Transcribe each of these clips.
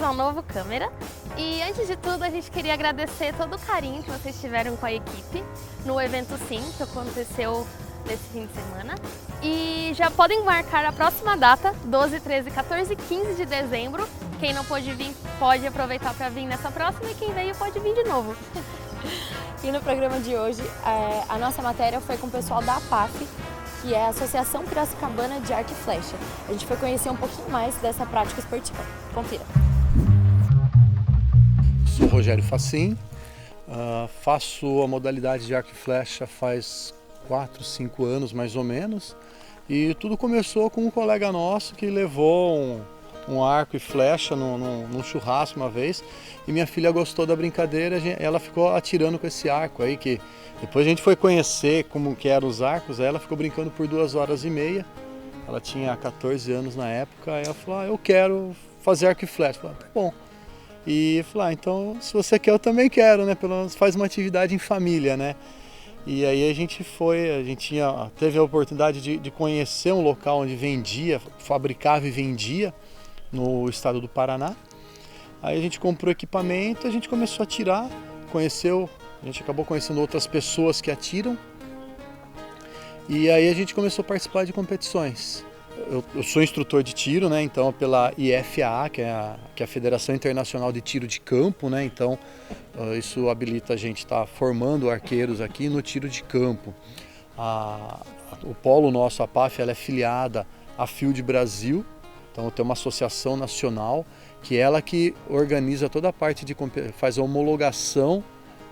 ao novo câmera. E antes de tudo, a gente queria agradecer todo o carinho que vocês tiveram com a equipe no evento Sim, que aconteceu nesse fim de semana. E já podem marcar a próxima data, 12, 13, 14 e 15 de dezembro. Quem não pôde vir, pode aproveitar para vir nessa próxima, e quem veio pode vir de novo. E no programa de hoje, a nossa matéria foi com o pessoal da APAF, que é a Associação Piracicabana de Arco e Flecha. A gente foi conhecer um pouquinho mais dessa prática esportiva. Confira. Sou Rogério Facim, faço a modalidade de arco e flecha faz 4, 5 anos mais ou menos, e tudo começou com um colega nosso que levou um arco e flecha num churrasco uma vez, e minha filha gostou da brincadeira, ela ficou atirando com esse arco aí, que depois a gente foi conhecer como que eram os arcos, aí ela ficou brincando por 2 horas e meia, ela tinha 14 anos na época, aí ela falou, eu quero fazer arco e flecha, eu falei, tá bom. E falei, então se você quer eu também quero, né? Pelo menos faz uma atividade em família, né? E aí a gente teve a oportunidade de conhecer um local onde fabricava e vendia no estado do Paraná. Aí a gente comprou equipamento, a gente começou a atirar, a gente acabou conhecendo outras pessoas que atiram. E aí a gente começou a participar de competições. Eu sou instrutor de tiro, né? Então pela IFAA, que é a Federação Internacional de Tiro de Campo, né? Então isso habilita a gente estar formando arqueiros aqui no tiro de campo. O polo nosso, a PAF, ela é filiada à Field Brasil, então tem uma associação nacional que ela que organiza toda a parte faz a homologação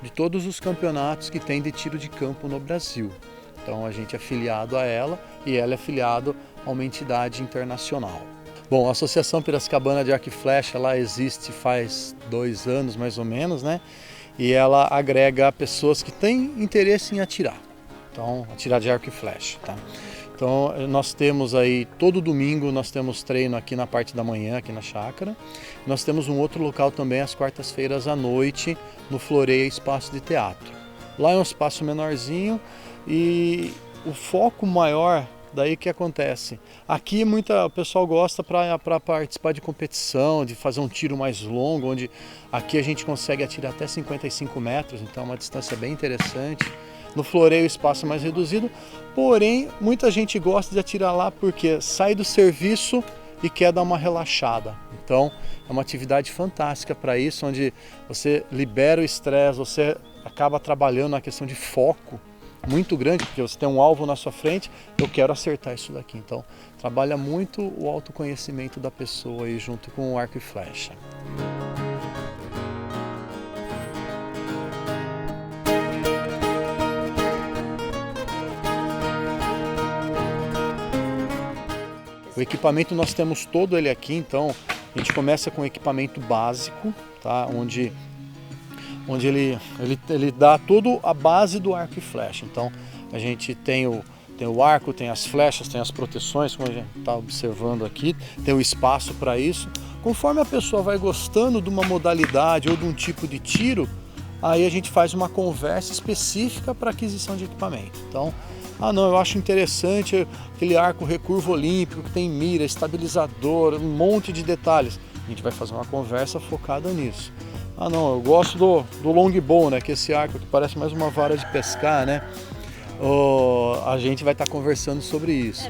de todos os campeonatos que tem de tiro de campo no Brasil. Então a gente é filiado a ela e ela é filiado a uma entidade internacional. Bom, a Associação Piracicabana de Arco e Flecha, ela existe faz 2 anos mais ou menos, né? E ela agrega pessoas que têm interesse em atirar. Então, atirar de arco e flecha, tá? Então, nós temos aí, todo domingo nós temos treino aqui na parte da manhã, aqui na chácara. Nós temos um outro local também às quartas-feiras à noite, no Floreia Espaço de Teatro. Lá é um espaço menorzinho e o foco maior, daí que acontece. Aqui o pessoal gosta para participar de competição, de fazer um tiro mais longo, onde aqui a gente consegue atirar até 55 metros, então é uma distância bem interessante. No Floreio o espaço é mais reduzido, porém muita gente gosta de atirar lá porque sai do serviço e quer dar uma relaxada. Então é uma atividade fantástica para isso, onde você libera o estresse, você acaba trabalhando na questão de foco muito grande, porque você tem um alvo na sua frente, eu quero acertar isso daqui. Então trabalha muito o autoconhecimento da pessoa aí junto com o arco e flecha. O equipamento nós temos todo ele aqui, então a gente começa com o equipamento básico, tá? Onde ele dá toda a base do arco e flecha. Então a gente tem o arco, tem as flechas, tem as proteções, como a gente está observando aqui, tem o espaço para isso. Conforme a pessoa vai gostando de uma modalidade ou de um tipo de tiro, aí a gente faz uma conversa específica para aquisição de equipamento. Então, eu acho interessante aquele arco recurvo olímpico que tem mira, estabilizador, um monte de detalhes. A gente vai fazer uma conversa focada nisso. Eu gosto do longbow, né? Que é esse arco que parece mais uma vara de pescar, né? A gente vai estar conversando sobre isso.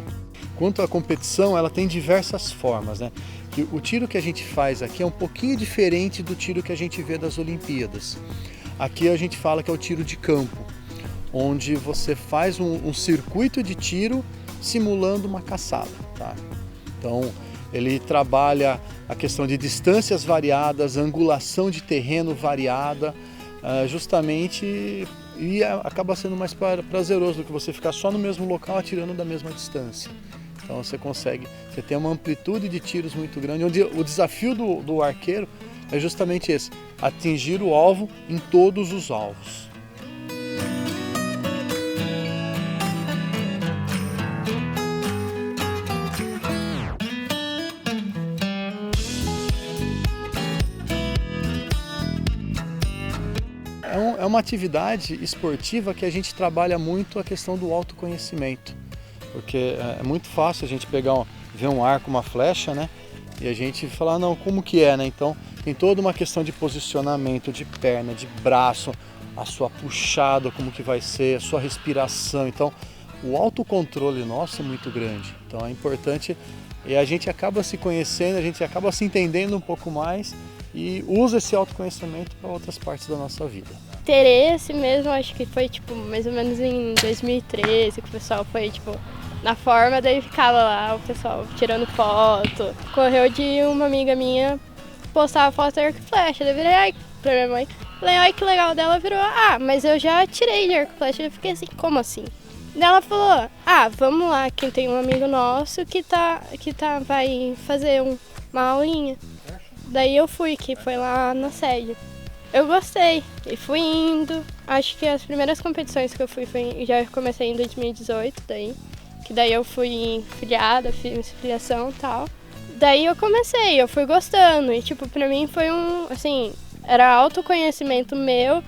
Quanto à competição, ela tem diversas formas, né? Que o tiro que a gente faz aqui é um pouquinho diferente do tiro que a gente vê das Olimpíadas. Aqui a gente fala que é o tiro de campo, onde você faz um circuito de tiro simulando uma caçada, tá? Então, ele trabalha a questão de distâncias variadas, angulação de terreno variada, justamente, e acaba sendo mais prazeroso do que você ficar só no mesmo local atirando da mesma distância. Então você tem uma amplitude de tiros muito grande, onde o desafio do arqueiro é justamente esse, atingir o alvo em todos os alvos. É uma atividade esportiva que a gente trabalha muito a questão do autoconhecimento, porque é muito fácil a gente ver um arco, uma flecha, né? E a gente falar, não, como que é, né? Então tem toda uma questão de posicionamento, de perna, de braço, a sua puxada, como que vai ser, a sua respiração. Então, o autocontrole nosso é muito grande. Então, é importante e a gente acaba se conhecendo, a gente acaba se entendendo um pouco mais e usa esse autoconhecimento para outras partes da nossa vida. Interesse mesmo, acho que foi tipo mais ou menos em 2013 que o pessoal foi tipo na forma, daí ficava lá o pessoal tirando foto. Correu de uma amiga minha postar foto de arco e flecha, daí virei ai pra minha mãe. Falei, ai que legal, dela virou, mas eu já tirei de arco e flecha. Eu fiquei assim, como assim? Daí ela falou, vamos lá, que tem um amigo nosso que vai fazer uma aulinha. Daí eu fui, que foi lá na sede. Eu gostei e fui indo. Acho que as primeiras competições que eu fui já comecei em 2018, daí eu fui filiada, fiz filiação e tal. Daí eu comecei, eu fui gostando e tipo, pra mim foi era autoconhecimento meu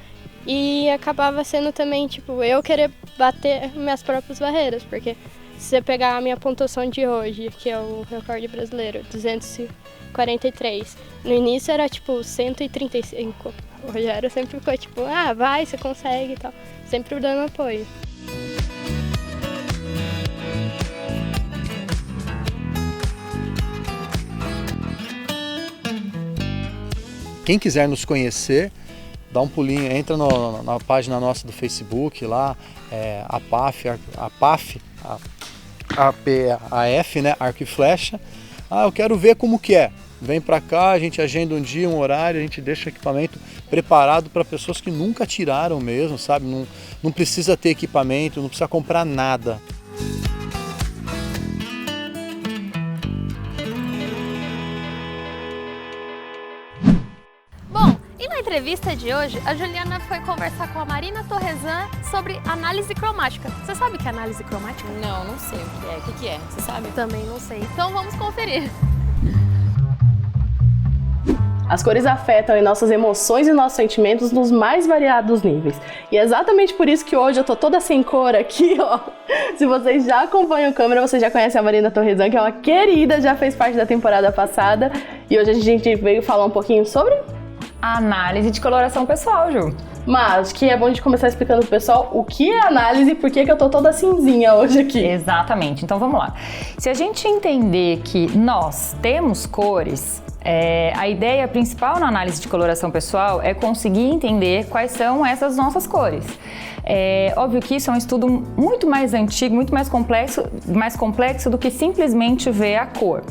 e acabava sendo também, tipo, eu querer bater minhas próprias barreiras, porque se você pegar a minha pontuação de hoje, que é o recorde brasileiro, 243, no início era tipo 135. O Rogério sempre ficou tipo, vai, você consegue e tal, sempre dando apoio. Quem quiser nos conhecer, dá um pulinho, entra na página nossa do Facebook lá, a PAF, né, Arco e Flecha. Eu quero ver como que é. Vem para cá, a gente agenda um dia, um horário, a gente deixa o equipamento preparado para pessoas que nunca tiraram mesmo, sabe? Não precisa ter equipamento, não precisa comprar nada. Bom, e na entrevista de hoje, a Juliana foi conversar com a Marina Torresan sobre análise cromática. Você sabe o que é análise cromática? Não sei o que é. O que é? Você sabe? Também não sei. Então vamos conferir. As cores afetam em nossas emoções e nossos sentimentos nos mais variados níveis. E é exatamente por isso que hoje eu tô toda sem cor aqui, ó. Se vocês já acompanham o câmera, vocês já conhecem a Marina Torresan, que é uma querida, já fez parte da temporada passada. E hoje a gente veio falar um pouquinho sobre a análise de coloração pessoal, Ju. Mas que é bom de começar explicando pro pessoal o que é análise e por que eu tô toda cinzinha hoje aqui. Exatamente, então vamos lá. Se a gente entender que nós temos cores, a ideia principal na análise de coloração pessoal é conseguir entender quais são essas nossas cores. É óbvio que isso é um estudo muito mais antigo, muito mais complexo do que simplesmente ver a cor.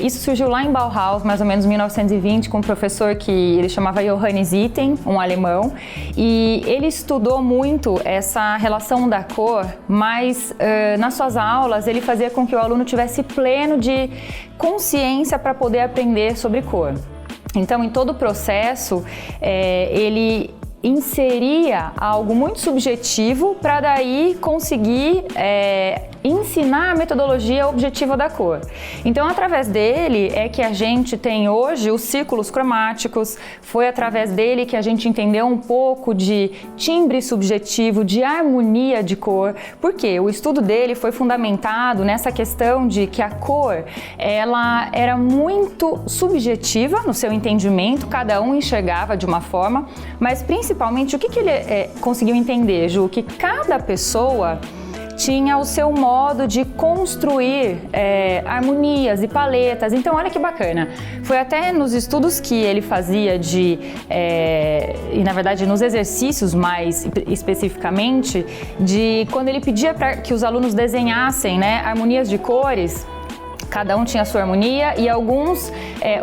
Isso surgiu lá em Bauhaus, mais ou menos em 1920, com um professor que ele chamava Johannes Itten, um alemão, e ele estudou muito essa relação da cor, mas nas suas aulas ele fazia com que o aluno tivesse pleno de consciência para poder aprender sobre cor. Então, em todo o processo, ele inseria algo muito subjetivo para daí conseguir ensinar a metodologia objetiva da cor. Então, através dele é que a gente tem hoje os círculos cromáticos, foi através dele que a gente entendeu um pouco de timbre subjetivo, de harmonia de cor, porque o estudo dele foi fundamentado nessa questão de que a cor, ela era muito subjetiva no seu entendimento, cada um enxergava de uma forma, mas principalmente o que ele conseguiu entender, Ju? Que cada pessoa tinha o seu modo de construir harmonias e paletas. Então, olha que bacana. Foi até nos estudos que ele fazia e na verdade nos exercícios mais especificamente, de quando ele pedia para que os alunos desenhassem, né, harmonias de cores. Cada um tinha a sua harmonia e alguns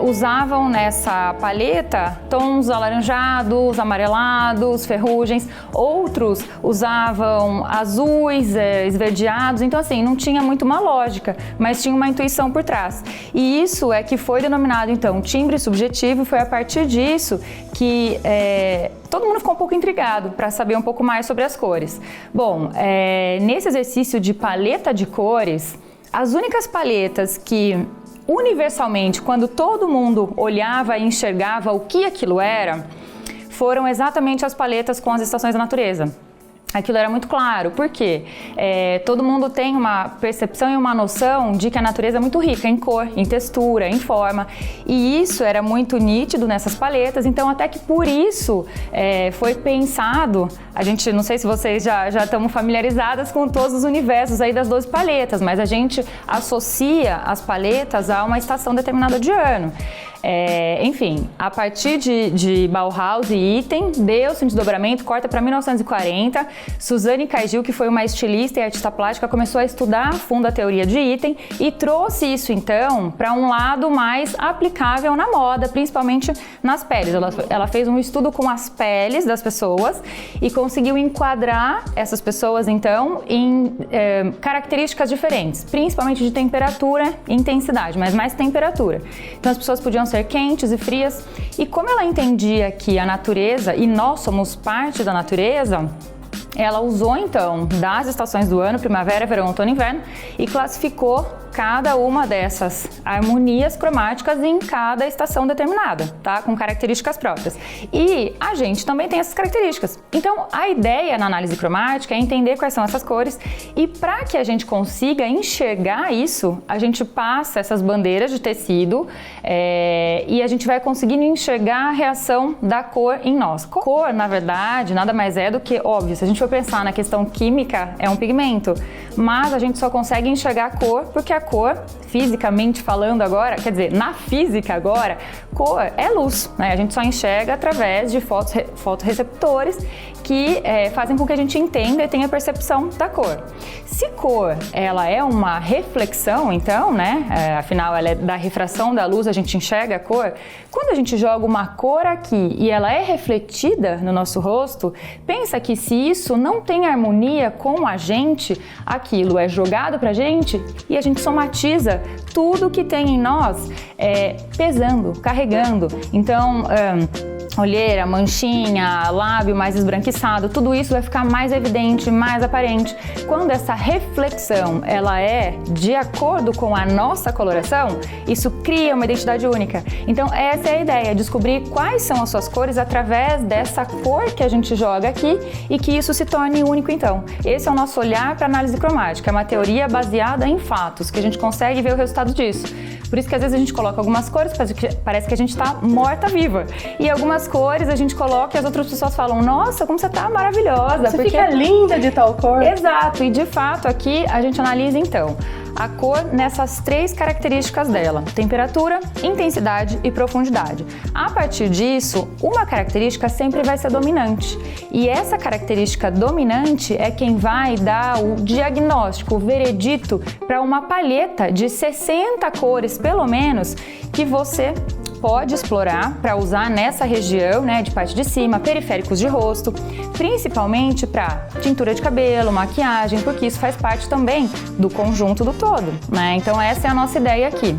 usavam nessa paleta tons alaranjados, amarelados, ferrugens. Outros usavam azuis, esverdeados. Então, assim, não tinha muito uma lógica, mas tinha uma intuição por trás. E isso é que foi denominado, então, timbre subjetivo. Foi a partir disso que todo mundo ficou um pouco intrigado para saber um pouco mais sobre as cores. Bom, nesse exercício de paleta de cores, as únicas paletas que, universalmente, quando todo mundo olhava e enxergava o que aquilo era, foram exatamente as paletas com as estações da natureza. aquilo era muito claro. Por quê? Todo mundo tem uma percepção e uma noção de que a natureza é muito rica em cor, em textura, em forma. E isso era muito nítido nessas paletas, então até que por isso foi pensado, a gente, não sei se vocês já estão familiarizadas com todos os universos aí das 12 paletas, mas a gente associa as paletas a uma estação determinada de ano. Enfim, a partir de Bauhaus e Item, deu-se um desdobramento, corta para 1940. Suzanne Caigil, que foi uma estilista e artista plástica, começou a estudar a fundo a teoria de Item e trouxe isso, então, para um lado mais aplicável na moda, principalmente nas peles. Ela fez um estudo com as peles das pessoas e conseguiu enquadrar essas pessoas, então, em características diferentes, principalmente de temperatura e intensidade, mas mais temperatura. Então, as pessoas podiam ser quentes e frias, e como ela entendia que a natureza, e nós somos parte da natureza, ela usou então das estações do ano, primavera, verão, outono e inverno, e classificou cada uma dessas harmonias cromáticas em cada estação determinada, tá? Com características próprias. E a gente também tem essas características. Então, a ideia na análise cromática é entender quais são essas cores, e para que a gente consiga enxergar isso, a gente passa essas bandeiras de tecido e a gente vai conseguindo enxergar a reação da cor em nós. Cor, na verdade, nada mais é do que, óbvio, se a gente for pensar na questão química, é um pigmento, mas a gente só consegue enxergar a cor porque a cor, fisicamente falando agora, quer dizer, na física agora, cor é luz, né? A gente só enxerga através de fotorreceptores que fazem com que a gente entenda e tenha percepção da cor. Se cor, ela é uma reflexão, então, né? Afinal, ela é da refração da luz, a gente enxerga a cor. Quando a gente joga uma cor aqui e ela é refletida no nosso rosto, pensa que se isso não tem harmonia com a gente, aquilo é jogado pra gente e a gente somatiza tudo que tem em nós pesando, carregando. Então, olheira, manchinha, lábio mais esbranquiçado, tudo isso vai ficar mais evidente, mais aparente. Quando essa reflexão ela é de acordo com a nossa coloração, isso cria uma identidade única. Então essa é a ideia, descobrir quais são as suas cores através dessa cor que a gente joga aqui e que isso se torne único então. Esse é o nosso olhar para análise cromática, é uma teoria baseada em fatos, que a gente consegue ver o resultado disso. Por isso que às vezes a gente coloca algumas cores, parece que a gente está morta-viva. E algumas cores a gente coloca e as outras pessoas falam, nossa, como você tá maravilhosa. Você fica linda de tal cor. Exato, e de fato aqui a gente analisa então a cor nessas 3 características dela, temperatura, intensidade e profundidade. A partir disso, uma característica sempre vai ser dominante. E essa característica dominante é quem vai dar o diagnóstico, o veredito para uma palheta de 60 cores, pelo menos, que você pode explorar para usar nessa região, né, de parte de cima, periféricos de rosto, principalmente para tintura de cabelo, maquiagem, porque isso faz parte também do conjunto do todo, né? Então essa é a nossa ideia aqui.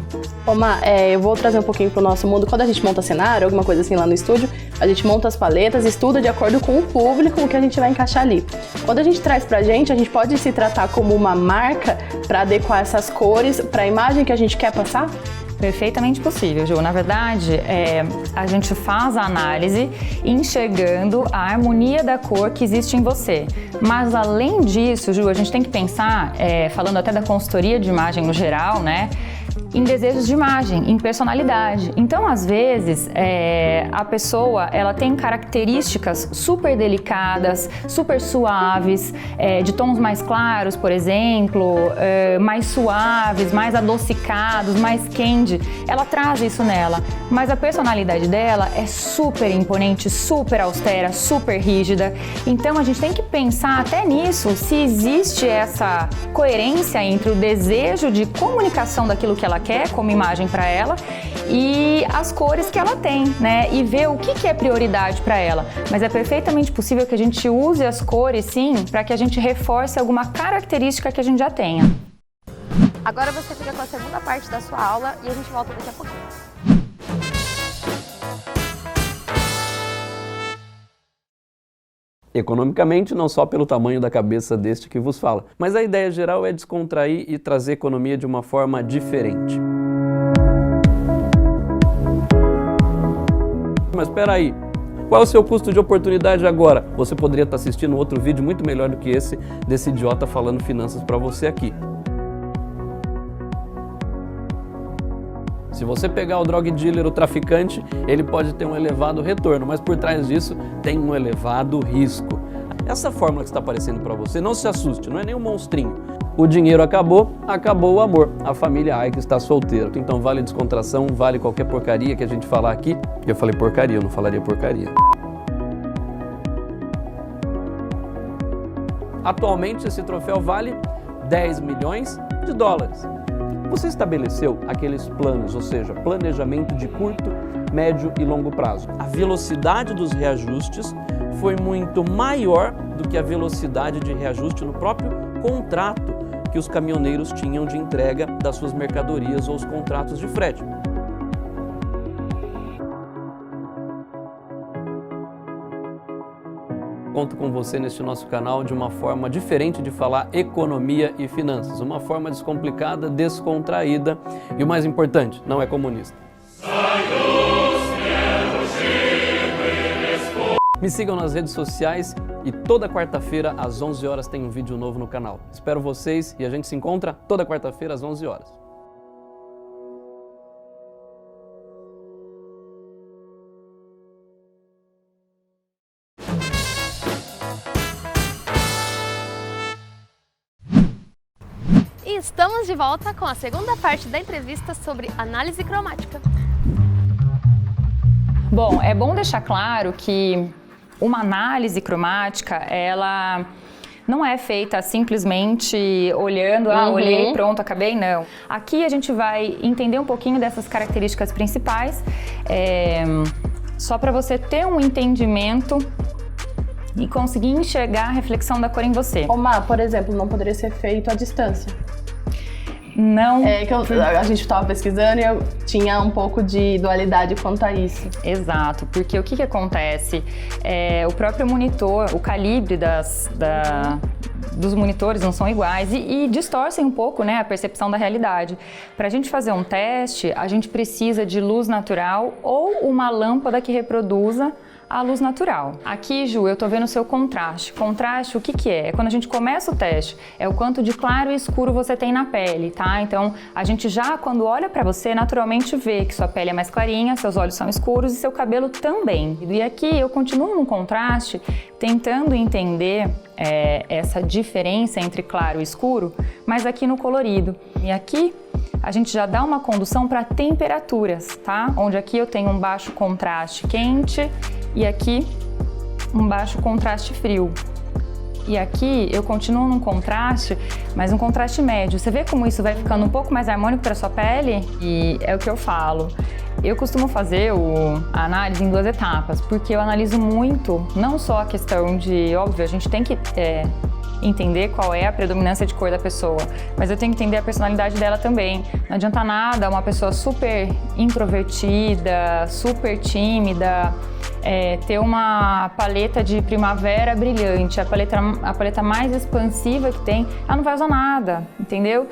Ô, Ma, eu vou trazer um pouquinho pro nosso mundo. Quando a gente monta cenário, alguma coisa assim lá no estúdio, a gente monta as paletas, estuda de acordo com o público o que a gente vai encaixar ali. Quando a gente traz pra gente, a gente pode se tratar como uma marca para adequar essas cores para a imagem que a gente quer passar? Perfeitamente possível, Ju. Na verdade, a gente faz a análise enxergando a harmonia da cor que existe em você. Mas além disso, Ju, a gente tem que pensar, falando até da consultoria de imagem no geral, né? Em desejos de imagem, em personalidade. Então, às vezes, a pessoa ela tem características super delicadas, super suaves, de tons mais claros, por exemplo, mais suaves, mais adocicados, mais candy. Ela traz isso nela, mas a personalidade dela é super imponente, super austera, super rígida. Então, a gente tem que pensar até nisso, se existe essa coerência entre o desejo de comunicação daquilo que ela quer como imagem para ela e as cores que ela tem, né? E ver o que é prioridade para ela. Mas é perfeitamente possível que a gente use as cores, sim, para que a gente reforce alguma característica que a gente já tenha. Agora você fica com a segunda parte da sua aula e a gente volta daqui a pouquinho. Economicamente, não só pelo tamanho da cabeça deste que vos fala, mas a ideia geral é descontrair e trazer economia de uma forma diferente. Mas espera aí, Qual é o seu custo de oportunidade agora? Você poderia estar assistindo outro vídeo muito melhor do que esse, desse idiota falando finanças para você aqui. Se você pegar o drug dealer, o traficante, ele pode ter um elevado retorno, mas por trás disso tem um elevado risco. Essa fórmula que está aparecendo para você, não se assuste, não é nenhum monstrinho. O dinheiro acabou, acabou o amor. A família Aike está solteira. Então vale descontração, vale qualquer porcaria que a gente falar aqui. Eu falei porcaria, eu não falaria porcaria. Atualmente esse troféu vale 10 milhões de dólares. Você estabeleceu aqueles planos, ou seja, planejamento de curto, médio e longo prazo. A velocidade dos reajustes foi muito maior do que a velocidade de reajuste no próprio contrato que os caminhoneiros tinham de entrega das suas mercadorias ou os contratos de frete. Conto com você neste nosso canal de uma forma diferente de falar economia e finanças, uma forma descomplicada, descontraída e o mais importante, não é comunista. Me sigam nas redes sociais e toda quarta-feira às 11 horas tem um vídeo novo no canal. Espero vocês e a gente se encontra toda quarta-feira às 11 horas. E estamos de volta com a segunda parte da entrevista sobre análise cromática. Bom, é bom deixar claro que uma análise cromática, ela não é feita simplesmente olhando, olhei, pronto, acabei, não. Aqui a gente vai entender um pouquinho dessas características principais, só para você ter um entendimento e conseguir enxergar a reflexão da cor em você. Má, por exemplo, não poderia ser feito à distância. Não. A gente estava pesquisando e eu tinha um pouco de dualidade quanto a isso. Exato, porque o que acontece? O próprio monitor, o calibre dos monitores não são iguais e distorcem um pouco, né, a percepção da realidade. Para a gente fazer um teste, a gente precisa de luz natural ou uma lâmpada que reproduza a luz natural. Aqui, Ju, eu tô vendo o seu contraste. Contraste, o que que é? É quando a gente começa o teste, é o quanto de claro e escuro você tem na pele, tá? Então, a gente já, quando olha pra você, naturalmente vê que sua pele é mais clarinha, seus olhos são escuros e seu cabelo também. E aqui, eu continuo no contraste, tentando entender essa diferença entre claro e escuro, mas aqui no colorido. E aqui, a gente já dá uma condução para temperaturas, tá? Onde aqui eu tenho um baixo contraste quente e aqui um baixo contraste frio. E aqui eu continuo num contraste, mas um contraste médio. Você vê como isso vai ficando um pouco mais harmônico para sua pele? E é o que eu falo. Eu costumo fazer a análise em 2 etapas, porque eu analiso muito, não só a questão de, óbvio, a gente tem que entender qual é a predominância de cor da pessoa, mas eu tenho que entender a personalidade dela também. Não adianta nada uma pessoa super introvertida, super tímida, ter uma paleta de primavera brilhante, a paleta mais expansiva que tem, ela não vai usar nada, entendeu?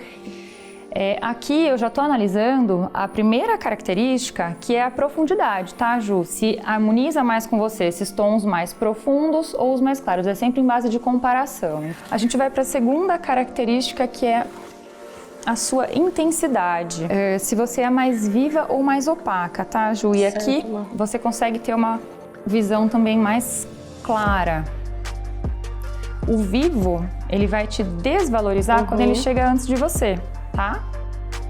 Aqui eu já estou analisando a primeira característica, que é a profundidade, tá, Ju? Se harmoniza mais com você esses tons mais profundos ou os mais claros, é sempre em base de comparação. A gente vai para a segunda característica, que é a sua intensidade. Se você é mais viva ou mais opaca, tá, Ju? E aqui você consegue ter uma visão também mais clara. O vivo, ele vai te desvalorizar quando ele chega antes de você. Tá?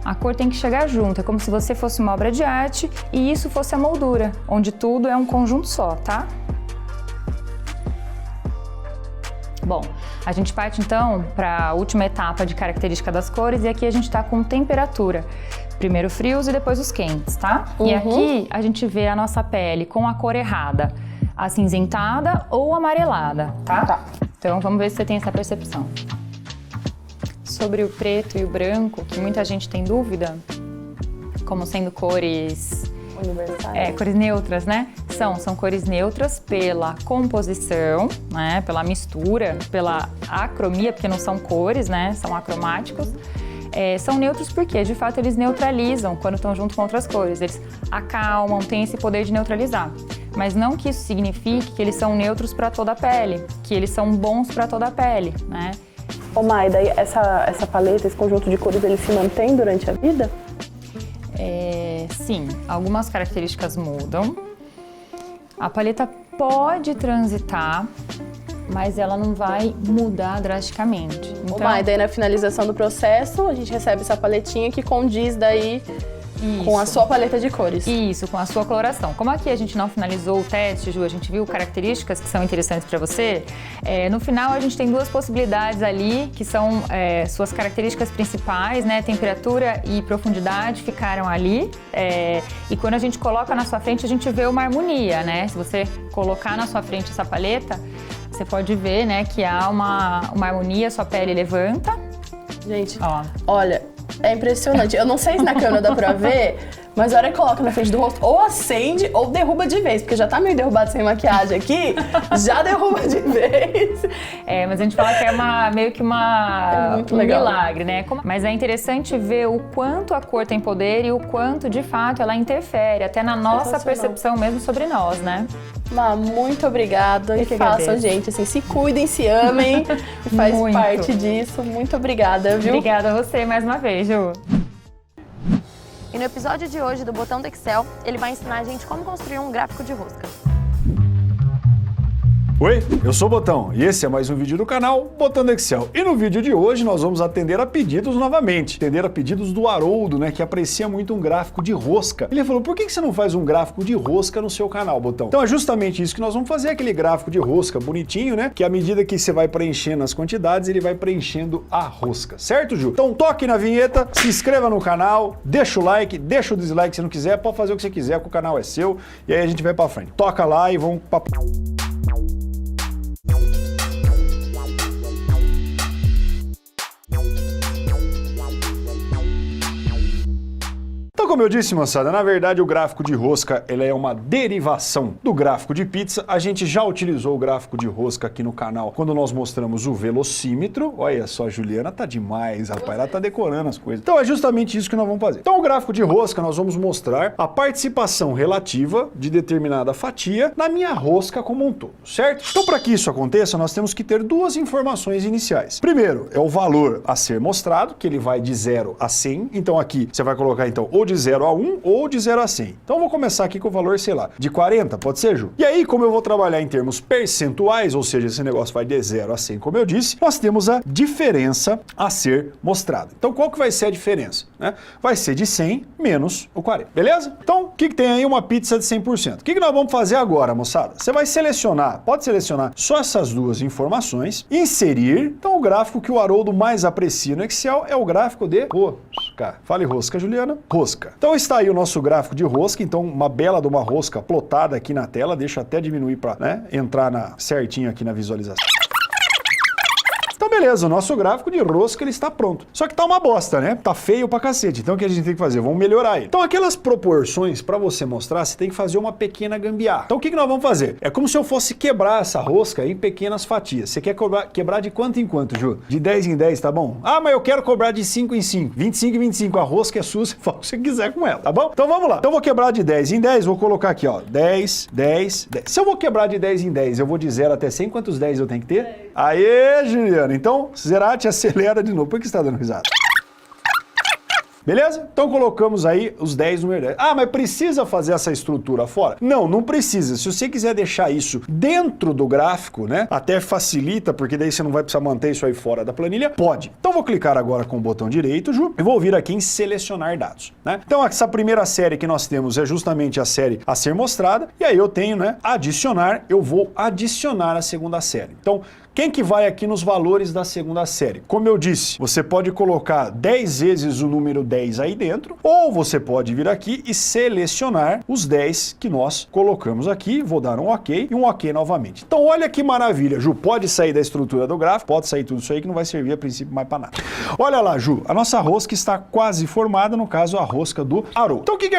A cor tem que chegar junto, é como se você fosse uma obra de arte e isso fosse a moldura, onde tudo é um conjunto só, tá? Bom, a gente parte então para a última etapa de característica das cores e aqui a gente tá com temperatura. Primeiro frios e depois os quentes, tá? E aqui a gente vê a nossa pele com a cor errada, acinzentada ou amarelada, tá? Então vamos ver se você tem essa percepção. Sobre o preto e o branco, que muita gente tem dúvida, como sendo cores universais, cores neutras, né? São cores neutras pela composição, né? Pela mistura, pela acromia, porque não são cores, né? São acromáticos. São neutros porque, de fato, eles neutralizam quando estão junto com outras cores. Eles acalmam, têm esse poder de neutralizar. mas não que isso signifique que eles são neutros para toda a pele, que eles são bons para toda a pele, né? Ô Mai, daí essa paleta, esse conjunto de cores, ele se mantém durante a vida? Sim, algumas características mudam. A paleta pode transitar, mas ela não vai mudar drasticamente. Ô Mai, daí na finalização do processo, a gente recebe essa paletinha que condiz daí com a sua paleta de cores. Isso, com a sua coloração. Como aqui a gente não finalizou o teste, Ju, a gente viu características que são interessantes para você, no final a gente tem duas possibilidades ali, que são suas características principais, né? Temperatura e profundidade ficaram ali. E quando a gente coloca na sua frente, a gente vê uma harmonia, né? Se você colocar na sua frente essa paleta, você pode ver, né, que há uma harmonia, sua pele levanta. Gente, olha, é impressionante. Eu não sei se na câmera dá pra ver, mas a hora que coloca na frente do rosto, ou acende ou derruba de vez, porque já tá meio derrubado sem maquiagem aqui, já derruba de vez. Mas a gente fala que é meio que um legal. milagre, né? Mas é interessante ver o quanto a cor tem poder e o quanto, de fato, ela interfere até na nossa percepção mesmo sobre nós, né? Má, muito obrigada. E façam, gente, assim, se cuidem, se amem, e faz parte disso. Muito obrigada, viu? Obrigada a você mais uma vez, Ju. E no episódio de hoje do Botão do Excel, ele vai ensinar a gente como construir um gráfico de rosca. Oi, eu sou o Botão e esse é mais um vídeo do canal Botão do Excel. E no vídeo de hoje nós vamos atender a pedidos novamente. Atender a pedidos do Haroldo, né, que aprecia muito um gráfico de rosca. Ele falou, por que você não faz um gráfico de rosca no seu canal, Botão? Então é justamente isso que nós vamos fazer, aquele gráfico de rosca bonitinho, né, que à medida que você vai preenchendo as quantidades, ele vai preenchendo a rosca, certo, Ju? Então toque na vinheta, se inscreva no canal, deixa o like, deixa o dislike se não quiser, pode fazer o que você quiser, que o canal é seu, e aí a gente vai pra frente. Toca lá e vamos pra... Então, como eu disse, moçada, na verdade o gráfico de rosca ele é uma derivação do gráfico de pizza. A gente já utilizou o gráfico de rosca aqui no canal quando nós mostramos o velocímetro. Olha só, a Juliana tá demais, rapaz, ela tá decorando as coisas. Então é justamente isso que nós vamos fazer. Então o gráfico de rosca nós vamos mostrar a participação relativa de determinada fatia na minha rosca como um todo, certo? Então para que isso aconteça, nós temos que ter duas informações iniciais. Primeiro, é o valor a ser mostrado, que ele vai de 0 a 100. Então aqui você vai colocar então ou de 0 a 1 ou de 0 a 100. Então eu vou começar aqui com o valor, sei lá, de 40, pode ser, Ju? E aí, como eu vou trabalhar em termos percentuais, ou seja, esse negócio vai de 0 a 100, como eu disse, nós temos a diferença a ser mostrada. Então qual que vai ser a diferença? Né? Vai ser de 100 menos o 40, beleza? Então, o que tem aí? Uma pizza de 100%. O que nós vamos fazer agora, moçada? Você vai selecionar, pode selecionar só essas duas informações, inserir, então o gráfico que o Haroldo mais aprecia no Excel é o gráfico de rosca. Fale rosca, Juliana. Rosca. Então está aí o nosso gráfico de rosca, então uma bela de uma rosca plotada aqui na tela, deixa eu até diminuir para, né, entrar certinho aqui na visualização. Então beleza, o nosso gráfico de rosca ele está pronto. Só que tá uma bosta, né? Tá feio pra cacete. Então o que a gente tem que fazer? Vamos melhorar ele. Então aquelas proporções para você mostrar, você tem que fazer uma pequena gambiarra. Então o que nós vamos fazer? É como se eu fosse quebrar essa rosca em pequenas fatias. Você quer quebrar de quanto em quanto, Ju? De 10 em 10, tá bom? Ah, mas eu quero cobrar de 5 em 5. 25 em 25. A rosca é sua, você faz o que você quiser com ela, tá bom? Então vamos lá. Então eu vou quebrar de 10 em 10, vou colocar aqui, ó, 10, 10, 10. Se eu vou quebrar de 10 em 10, eu vou de 0 até 100, quantos 10 eu tenho que ter? Aê, Juliana. Então, Zerati acelera de novo. Por que você está dando risada? Beleza? Então colocamos aí os 10 número 10. Ah, mas precisa fazer essa estrutura fora? Não, não precisa. Se você quiser deixar isso dentro do gráfico, né? Até facilita, porque daí você não vai precisar manter isso aí fora da planilha. Pode. Então vou clicar agora com o botão direito, Ju, e vou vir aqui em selecionar dados, né? Então essa primeira série que nós temos é justamente a série a ser mostrada. E aí eu tenho, né? Adicionar, eu vou adicionar a segunda série. Então, quem que vai aqui nos valores da segunda série? Como eu disse, você pode colocar 10 vezes o número 10 aí dentro, ou você pode vir aqui e selecionar os 10 que nós colocamos aqui. Vou dar um OK e um OK novamente. Então olha que maravilha, Ju, pode sair da estrutura do gráfico, pode sair tudo isso aí que não vai servir a princípio mais para nada. Olha lá, Ju, a nossa rosca está quase formada, no caso a rosca do Haroldo. Então o que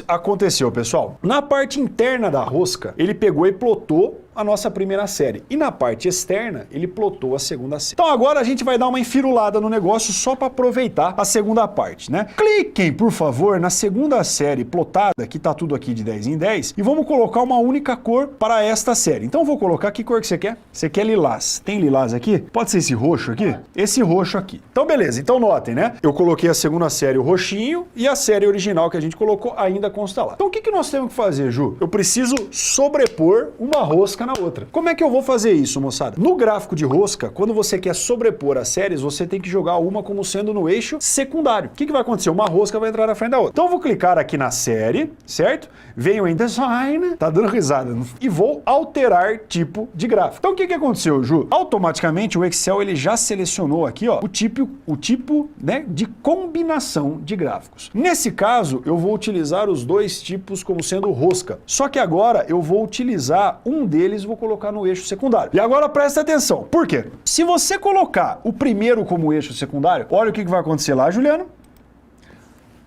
aconteceu, pessoal? Na parte interna da rosca, ele pegou e plotou a nossa primeira série. E na parte externa, ele plotou a segunda série. Então agora a gente vai dar uma enfirulada no negócio só para aproveitar a segunda parte, né? Cliquem, por favor, na segunda série plotada, que tá tudo aqui de 10 em 10, e vamos colocar uma única cor para esta série. Então eu vou colocar, que cor que você quer? Você quer lilás. Tem lilás aqui? Pode ser esse roxo aqui? Esse roxo aqui. Então beleza, então notem, né? Eu coloquei a segunda série o roxinho e a série original que a gente colocou ainda consta lá. Então o que nós temos que fazer, Ju? Eu preciso sobrepor uma rosca na outra. Como é que eu vou fazer isso, moçada? No gráfico de rosca, quando você quer sobrepor as séries, você tem que jogar uma como sendo no eixo secundário. O que vai acontecer? Uma rosca vai entrar na frente da outra. Então eu vou clicar aqui na série, certo? Venho em Design, tá dando risada, e vou alterar tipo de gráfico. Então o que aconteceu, Ju? Automaticamente o Excel ele já selecionou aqui, ó, o tipo, né, de combinação de gráficos. Nesse caso, eu vou utilizar os dois tipos como sendo rosca. Só que agora eu vou utilizar um deles e vou colocar no eixo secundário. E agora presta atenção. Por quê? Se você colocar o primeiro como eixo secundário, olha o que vai acontecer lá, Juliano.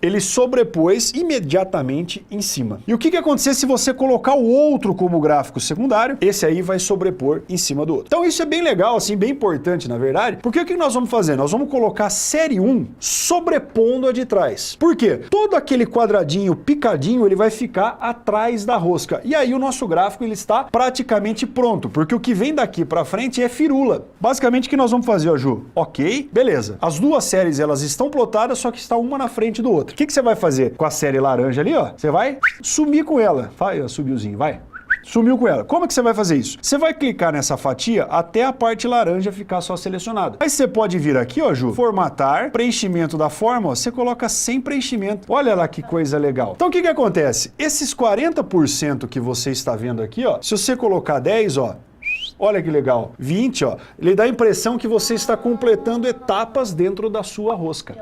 Ele sobrepôs imediatamente em cima. E o que acontecer se você colocar o outro como gráfico secundário? Esse aí vai sobrepor em cima do outro. Então isso é bem legal, assim, bem importante, na verdade, porque o que nós vamos fazer? Nós vamos colocar a série 1 sobrepondo a de trás. Por quê? Todo aquele quadradinho picadinho, ele vai ficar atrás da rosca. E aí o nosso gráfico, ele está praticamente pronto, porque o que vem daqui para frente é firula. Basicamente o que nós vamos fazer, ó, Ju? Ok, beleza. As duas séries, elas estão plotadas, só que está uma na frente do outro. O que você vai fazer com a série laranja ali, ó? Você vai sumir com ela. Vai, ó, subiuzinho, vai. Sumiu com ela. Como é que você vai fazer isso? Você vai clicar nessa fatia até a parte laranja ficar só selecionada. Aí você pode vir aqui, ó, Ju, formatar, preenchimento da forma, ó, você coloca sem preenchimento. Olha lá que coisa legal. Então o que acontece? Esses 40% que você está vendo aqui, ó, se você colocar 10, ó, olha que legal, 20, ó, ele dá a impressão que você está completando etapas dentro da sua rosca.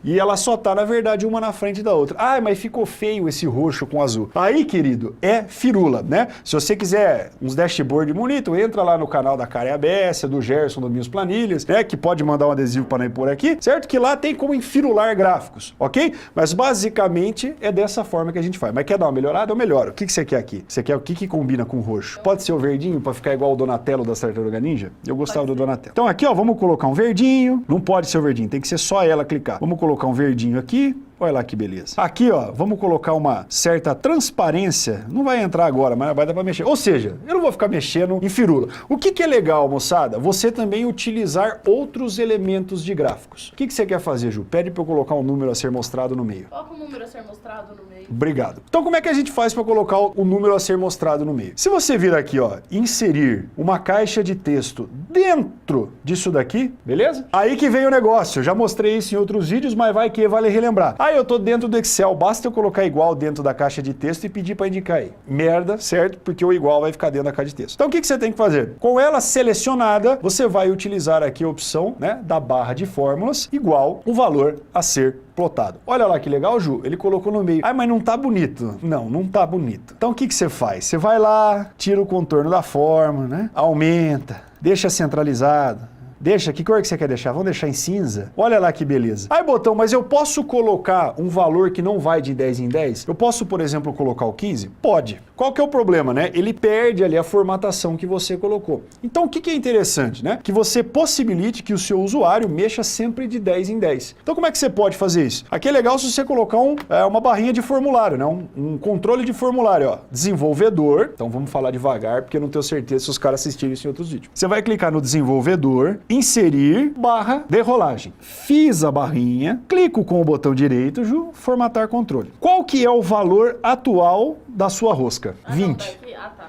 E ela só tá, na verdade, uma na frente da outra. Ah, mas ficou feio esse roxo com azul. Aí, querido, é firula, né? Se você quiser uns dashboard bonito, entra lá no canal da Karen Abessa, do Gerson, do Minhas Planilhas, né? Que pode mandar um adesivo para ir por aqui, certo? Que lá tem como enfirular gráficos, ok? Mas basicamente é dessa forma que a gente faz. Mas quer dar uma melhorada? Eu melhoro. O que você quer aqui? Você quer o que combina com o roxo? Pode ser o verdinho para ficar igual o Donatello da Tartaruga Ninja? Eu gostava do Donatello. Então aqui, ó, vamos colocar um verdinho. Não pode ser o verdinho, tem que ser só ela clicar. Vamos colocar um verdinho aqui. Olha lá que beleza. Aqui, ó, vamos colocar uma certa transparência. Não vai entrar agora, mas vai dar pra mexer. Ou seja, eu não vou ficar mexendo em firula. O que é legal, moçada? Você também utilizar outros elementos de gráficos. O que você quer fazer, Ju? Pede pra eu colocar um número a ser mostrado no meio. Coloca o número a ser mostrado no meio. Obrigado. Então, como é que a gente faz para colocar o número a ser mostrado no meio? Se você vir aqui, ó, inserir uma caixa de texto dentro disso daqui, beleza? Aí que vem o negócio. Eu já mostrei isso em outros vídeos, mas vai que vale relembrar. Ah, eu tô dentro do Excel, basta eu colocar igual dentro da caixa de texto e pedir para indicar aí. Merda, certo? Porque o igual vai ficar dentro da caixa de texto. Então, o que você tem que fazer? Com ela selecionada, você vai utilizar aqui a opção, né, da barra de fórmulas, igual o valor a ser plotado. Olha lá que legal, Ju, ele colocou no meio. Ah, mas não tá bonito. Não tá bonito. Então o que você faz? Você vai lá, tira o contorno da forma, né? Aumenta, deixa centralizado. Deixa, que cor que você quer deixar? Vamos deixar em cinza? Olha lá que beleza. Aí, Botão, mas eu posso colocar um valor que não vai de 10 em 10? Eu posso, por exemplo, colocar o 15? Pode. Qual que é o problema, né? Ele perde ali a formatação que você colocou. Então, o que é interessante, né? Que você possibilite que o seu usuário mexa sempre de 10 em 10. Então, como é que você pode fazer isso? Aqui é legal se você colocar uma barrinha de formulário, né? Um controle de formulário, ó. Desenvolvedor. Então, vamos falar devagar, porque eu não tenho certeza se os caras assistirem isso em outros vídeos. Você vai clicar no desenvolvedor, inserir, barra de rolagem. Fiz a barrinha, clico com o botão direito, Ju, formatar controle. Qual que é o valor atual da sua rosca? 20. Tá.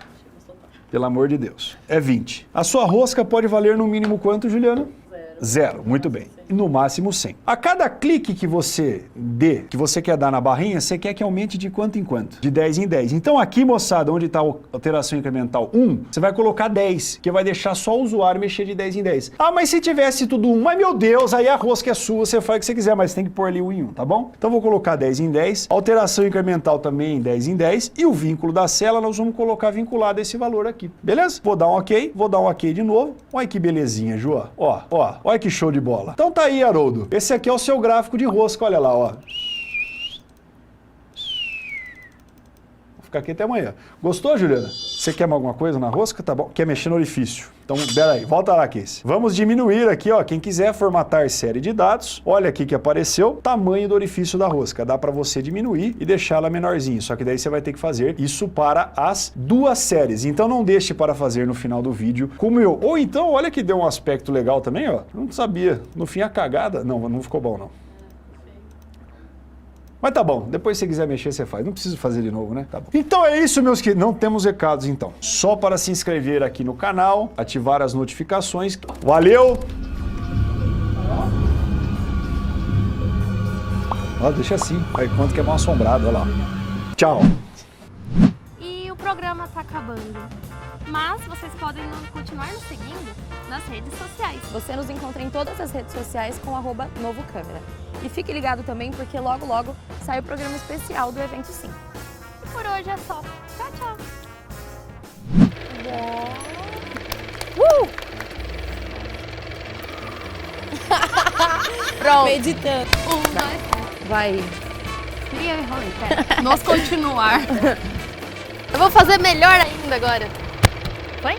Pelo amor de Deus. É 20. A sua rosca pode valer no mínimo quanto, Juliana? Zero. Muito bem. No máximo 100. A cada clique que você que você quer dar na barrinha, você quer que aumente de quanto em quanto? De 10 em 10. Então aqui, moçada, onde está a alteração incremental 1, você vai colocar 10, que vai deixar só o usuário mexer de 10 em 10. Ah, mas se tivesse tudo 1, mas meu Deus, aí a rosca é sua, você faz o que você quiser, mas tem que pôr ali 1 em 1, tá bom? Então vou colocar 10 em 10, alteração incremental também em 10 em 10, e o vínculo da célula nós vamos colocar vinculado a esse valor aqui, beleza? Vou dar um ok de novo. Olha que belezinha, Ju, ó, olha que show de bola. Então tá aí, Haroldo. Esse aqui é o seu gráfico de rosca, olha lá, ó. Vou ficar aqui até amanhã. Gostou, Juliana? Você quer alguma coisa na rosca? Tá bom. Quer mexer no orifício? Então, pera aí, volta lá, Casey. Vamos diminuir aqui, ó. Quem quiser formatar série de dados, olha aqui que apareceu, tamanho do orifício da rosca. Dá para você diminuir e deixar ela menorzinho. Só que daí você vai ter que fazer isso para as 2 séries. Então não deixe para fazer no final do vídeo como eu. Ou então, olha que deu um aspecto legal também, ó. Não sabia. No fim, a cagada... Não ficou bom, não. Mas tá bom, depois se você quiser mexer, você faz. Não precisa fazer de novo, né? Tá bom. Então é isso, meus queridos. Não temos recados, então. Só para se inscrever aqui no canal, ativar as notificações. Valeu! Ó, deixa assim. Aí quanto que é mal assombrado, olha lá. Tchau! E o programa tá acabando. Mas vocês podem continuar nos seguindo nas redes sociais. Você nos encontra em todas as redes sociais com @NovoCâmera. E fique ligado também porque logo logo sai o programa especial do Evento Sim. E por hoje é só. Tchau, tchau. Pronto. Meditando. 1, 2, Vai. cria e ruim, pera. Nós continuar. Eu vou fazer melhor ainda agora. Foi?